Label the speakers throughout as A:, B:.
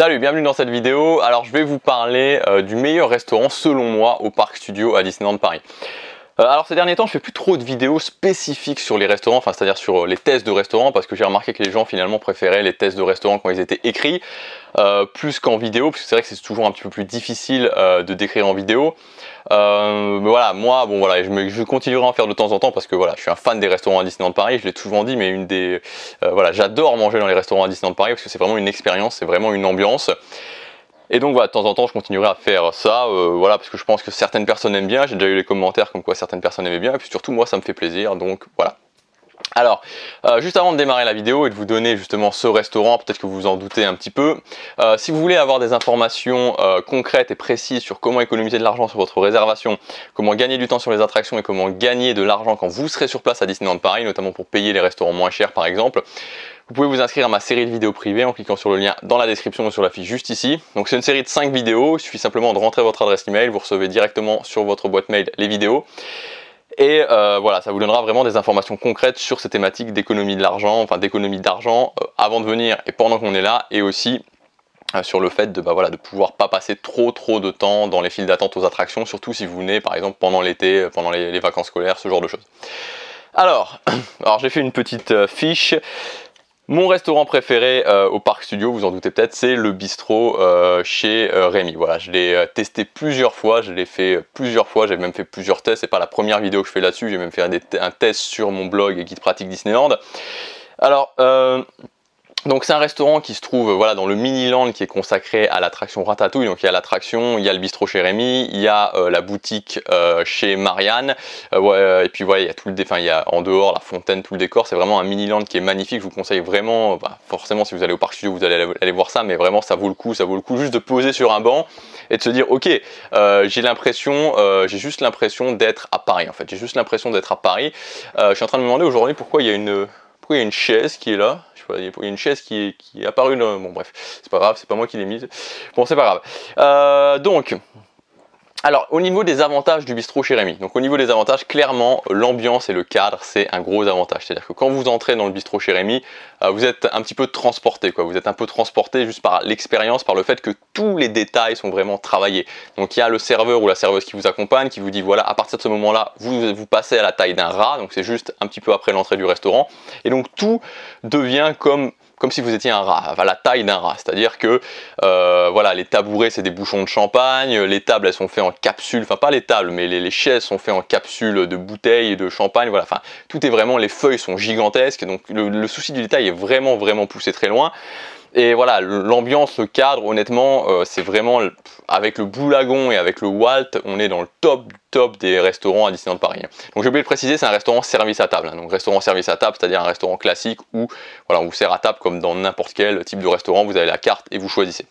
A: Salut, bienvenue dans cette vidéo. Alors je vais vous parler du meilleur restaurant selon moi au Parc Studio à Disneyland Paris. Alors ces derniers temps je fais plus trop de vidéos spécifiques sur les restaurants, enfin c'est-à-dire sur les tests de restaurants, parce que j'ai remarqué que les gens finalement préféraient les tests de restaurants quand ils étaient écrits plus qu'en vidéo, parce que c'est vrai que c'est toujours un petit peu plus difficile de décrire en vidéo. Mais voilà, moi bon voilà, je continuerai à en faire de temps en temps parce que voilà, je suis un fan des restaurants à Disneyland Paris, je l'ai souvent dit, mais voilà, j'adore manger dans les restaurants à Disneyland Paris parce que c'est vraiment une expérience, c'est vraiment une ambiance. Et donc voilà, de temps en temps je continuerai à faire ça, voilà, parce que je pense que certaines personnes aiment bien, j'ai déjà eu les commentaires comme quoi certaines personnes aimaient bien, et puis surtout moi ça me fait plaisir, donc voilà. Alors, juste avant de démarrer la vidéo et de vous donner justement ce restaurant, peut-être que vous vous en doutez un petit peu, si vous voulez avoir des informations concrètes et précises sur comment économiser de l'argent sur votre réservation, comment gagner du temps sur les attractions et comment gagner de l'argent quand vous serez sur place à Disneyland Paris, notamment pour payer les restaurants moins chers par exemple, vous pouvez vous inscrire à ma série de vidéos privées en cliquant sur le lien dans la description ou sur la fiche juste ici. Donc c'est une série de 5 vidéos, il suffit simplement de rentrer votre adresse email, vous recevez directement sur votre boîte mail les vidéos. Et voilà, ça vous donnera vraiment des informations concrètes sur ces thématiques d'économie de l'argent, enfin d'économie d'argent avant de venir et pendant qu'on est là, et aussi sur le fait de, voilà, de pouvoir pas passer trop de temps dans les files d'attente aux attractions, surtout si vous venez par exemple pendant l'été, pendant les vacances scolaires, ce genre de choses. Alors j'ai fait une petite fiche. Mon restaurant préféré au Parc Studio, vous en doutez peut-être, c'est le bistrot chez Rémi. Voilà, je l'ai testé plusieurs fois, je l'ai fait plusieurs fois, j'ai même fait plusieurs tests, c'est pas la première vidéo que je fais là-dessus, j'ai même fait un test sur mon blog Guide Pratique Disneyland. Alors, donc c'est un restaurant qui se trouve voilà, dans le Miniland qui est consacré à l'attraction Ratatouille. Donc il y a l'attraction, il y a le bistrot chez Rémi, il y a la boutique chez Marianne, et puis voilà, il y a tout il y a en dehors la fontaine, tout le décor. C'est vraiment un Miniland qui est magnifique. Je vous conseille vraiment, forcément si vous allez au Parc Studio vous allez aller voir ça, mais vraiment ça vaut le coup juste de poser sur un banc et de se dire ok, j'ai juste l'impression d'être à Paris en fait. J'ai juste l'impression d'être à Paris. Je suis en train de me demander aujourd'hui pourquoi il y a une chaise qui est là. Il y a une chaise qui est apparue, bon bref, c'est pas grave, c'est pas moi qui l'ai mise, bon c'est pas grave. Alors au niveau des avantages du bistrot chez Rémi, donc au niveau des avantages, clairement l'ambiance et le cadre c'est un gros avantage, c'est à dire que quand vous entrez dans le bistrot chez Rémi, vous êtes un petit peu transporté quoi, vous êtes un peu transporté juste par l'expérience, par le fait que tous les détails sont vraiment travaillés. Donc il y a le serveur ou la serveuse qui vous accompagne, qui vous dit voilà, à partir de ce moment là vous passez à la taille d'un rat, donc c'est juste un petit peu après l'entrée du restaurant, et donc tout devient comme si vous étiez un rat, à la taille d'un rat, c'est-à-dire que voilà, les tabourets c'est des bouchons de champagne, les tables elles sont faites en capsule, enfin pas les tables mais les chaises sont faites en capsule de bouteilles et de champagne, voilà, enfin tout est vraiment, les feuilles sont gigantesques, donc le souci du détail est vraiment poussé très loin. Et voilà, l'ambiance, le cadre, honnêtement, c'est vraiment, avec le Blue Lagoon et avec le Walt, on est dans le top des restaurants à Disneyland Paris. Donc j'ai oublié de préciser, c'est un restaurant service à table. Donc restaurant service à table, c'est-à-dire un restaurant classique où voilà, on vous sert à table comme dans n'importe quel type de restaurant, vous avez la carte et vous choisissez.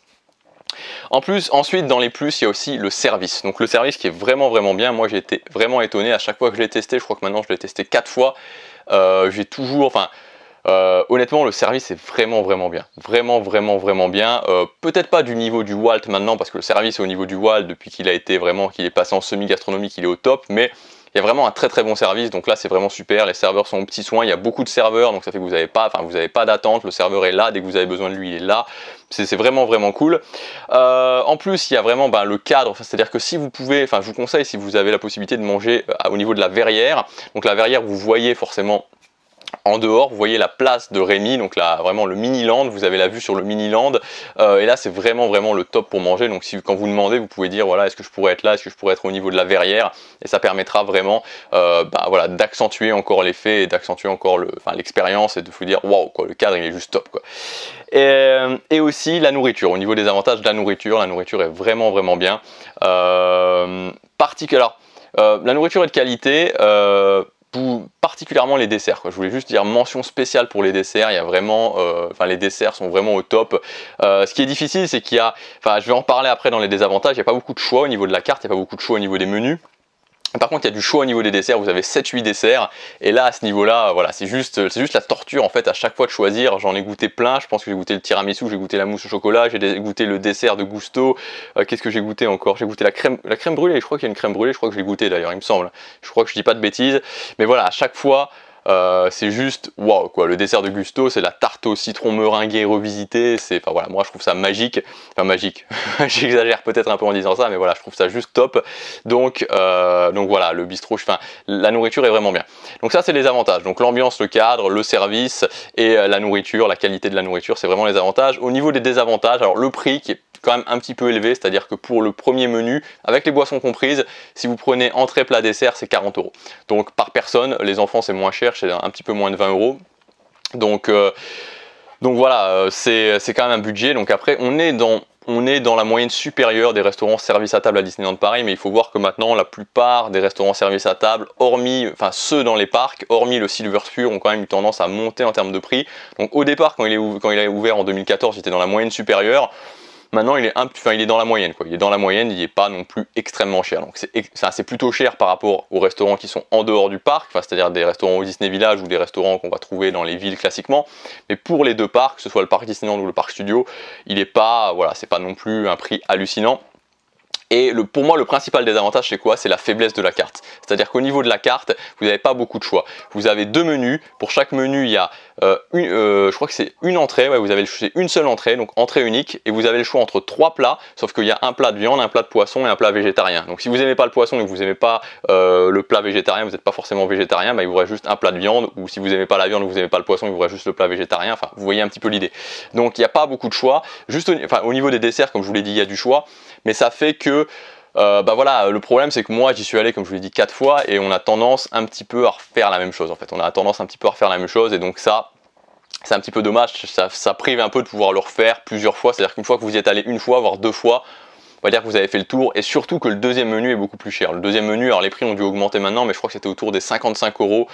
A: En plus, ensuite, dans les plus, il y a aussi le service. Donc le service qui est vraiment bien. Moi j'ai été vraiment étonné à chaque fois que je l'ai testé, je crois que maintenant je l'ai testé 4 fois. J'ai toujours, honnêtement le service est vraiment bien, vraiment bien. Peut-être pas du niveau du Walt maintenant parce que le service est au niveau du Walt depuis qu'il est passé en semi-gastronomique, il est au top, mais il y a vraiment un très bon service, donc là c'est vraiment super. Les serveurs sont aux petits soins, il y a beaucoup de serveurs, donc ça fait que vous n'avez pas d'attente, le serveur est là, dès que vous avez besoin de lui il est là, c'est vraiment cool. En plus il y a vraiment le cadre, c'est à dire que si vous pouvez, je vous conseille, si vous avez la possibilité de manger au niveau de la verrière, donc la verrière vous voyez forcément en dehors, vous voyez la place de Rémi, donc là vraiment le Miniland, vous avez la vue sur le Miniland, et là c'est vraiment le top pour manger. Donc quand vous demandez, vous pouvez dire voilà, est-ce que je pourrais être là, est-ce que je pourrais être au niveau de la verrière, et ça permettra vraiment voilà, d'accentuer encore l'effet et d'accentuer encore l'expérience et de vous dire waouh quoi, le cadre il est juste top quoi. Et aussi la nourriture, au niveau des avantages de la nourriture est vraiment bien. La nourriture est de qualité. Particulièrement les desserts quoi. Je voulais juste dire mention spéciale pour les desserts, il y a vraiment, les desserts sont vraiment au top. Ce qui est difficile c'est qu'il y a, je vais en parler après dans les désavantages, il n'y a pas beaucoup de choix au niveau de la carte, il n'y a pas beaucoup de choix au niveau des menus. Par contre il y a du choix au niveau des desserts, vous avez 7-8 desserts, et là à ce niveau là, voilà, c'est juste la torture en fait à chaque fois de choisir. J'en ai goûté plein, je pense que j'ai goûté le tiramisu, j'ai goûté la mousse au chocolat, j'ai goûté le dessert de Gusto, qu'est-ce que j'ai goûté encore, j'ai goûté la crème brûlée, je crois qu'il y a une crème brûlée, je crois que je l'ai goûté d'ailleurs il me semble, je crois que je dis pas de bêtises, mais voilà à chaque fois c'est juste waouh quoi. Le dessert de Gusto, c'est la tarte au citron meringuée revisitée, c'est, enfin voilà, moi je trouve ça magique, enfin magique, j'exagère peut-être un peu en disant ça, mais voilà, je trouve ça juste top. Donc voilà, le bistrot, enfin la nourriture est vraiment bien. Donc ça c'est les avantages, donc l'ambiance, le cadre, le service et la nourriture, la qualité de la nourriture, c'est vraiment les avantages. Au niveau des désavantages, alors le prix qui est quand même un petit peu élevé, c'est-à-dire que pour le premier menu, avec les boissons comprises, si vous prenez entrée, plat, dessert, c'est 40 €. Donc par personne, les enfants c'est moins cher, c'est un petit peu moins de 20 €. Donc voilà, c'est quand même un budget. Donc après, on est dans la moyenne supérieure des restaurants service à table à Disneyland Paris, mais il faut voir que maintenant la plupart des restaurants service à table, hormis, enfin ceux dans les parcs, hormis le Silver Spur, ont quand même eu tendance à monter en termes de prix. Donc au départ, quand il a ouvert en 2014, il était dans la moyenne supérieure. Maintenant, il est dans la moyenne, quoi. Il est dans la moyenne, il n'est pas non plus extrêmement cher. Donc c'est plutôt cher par rapport aux restaurants qui sont en dehors du parc, enfin, c'est-à-dire des restaurants au Disney Village ou des restaurants qu'on va trouver dans les villes classiquement. Mais pour les deux parcs, que ce soit le parc Disneyland ou le parc Studio, il n'est pas, voilà, c'est pas non plus un prix hallucinant. Et pour moi, le principal désavantage, c'est quoi? C'est la faiblesse de la carte. C'est-à-dire qu'au niveau de la carte, vous n'avez pas beaucoup de choix. Vous avez deux menus. Pour chaque menu, il y a je crois que c'est une entrée. Ouais, vous avez une seule entrée, donc entrée unique. Et vous avez le choix entre 3 plats, sauf qu'il y a un plat de viande, un plat de poisson et un plat végétarien. Donc si vous n'aimez pas le poisson et que vous n'aimez pas le plat végétarien, vous n'êtes pas forcément végétarien, bah, il vous reste juste un plat de viande. Ou si vous n'aimez pas la viande ou vous n'aimez pas le poisson, il vous reste juste le plat végétarien. Enfin, vous voyez un petit peu l'idée. Donc il n'y a pas beaucoup de choix. Juste au niveau des desserts, comme je vous l'ai dit, il y a du choix. Mais ça fait que bah voilà, le problème c'est que moi j'y suis allé comme je vous l'ai dit 4 fois et on a tendance un petit peu à refaire la même chose en fait. On a tendance un petit peu à refaire la même chose et donc ça c'est un petit peu dommage, ça prive un peu de pouvoir le refaire plusieurs fois. C'est-à-dire qu'une fois que vous y êtes allé une fois, voire 2 fois, on va dire que vous avez fait le tour et surtout que le deuxième menu est beaucoup plus cher. Le deuxième menu, alors les prix ont dû augmenter maintenant, mais je crois que c'était autour des 55 €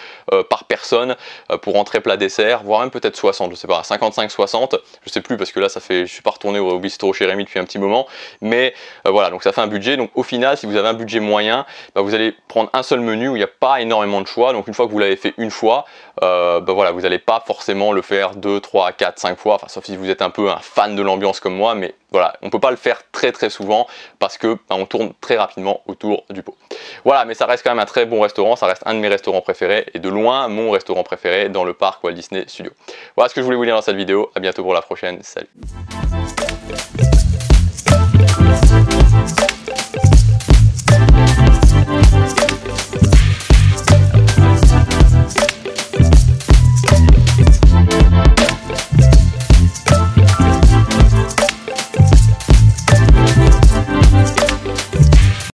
A: par personne pour entrée, plat, dessert, voire même peut-être 60, je sais pas, 55-60, je sais plus parce que là je suis pas retourné au bistrot chez Rémi depuis un petit moment, mais voilà, donc ça fait un budget. Donc au final, si vous avez un budget moyen, bah, vous allez prendre un seul menu où il n'y a pas énormément de choix. Donc une fois que vous l'avez fait une fois, bah voilà, vous n'allez pas forcément le faire 2, 3, 4, 5 fois, enfin sauf si vous êtes un peu un fan de l'ambiance comme moi, mais voilà, on ne peut pas le faire très souvent parce que bah, on tourne très rapidement autour du pot. Voilà, mais ça reste quand même un très bon restaurant, ça reste un de mes restaurants préférés et de loin mon restaurant préféré dans le parc Walt Disney Studio. Voilà ce que je voulais vous dire dans cette vidéo, à bientôt pour la prochaine, salut.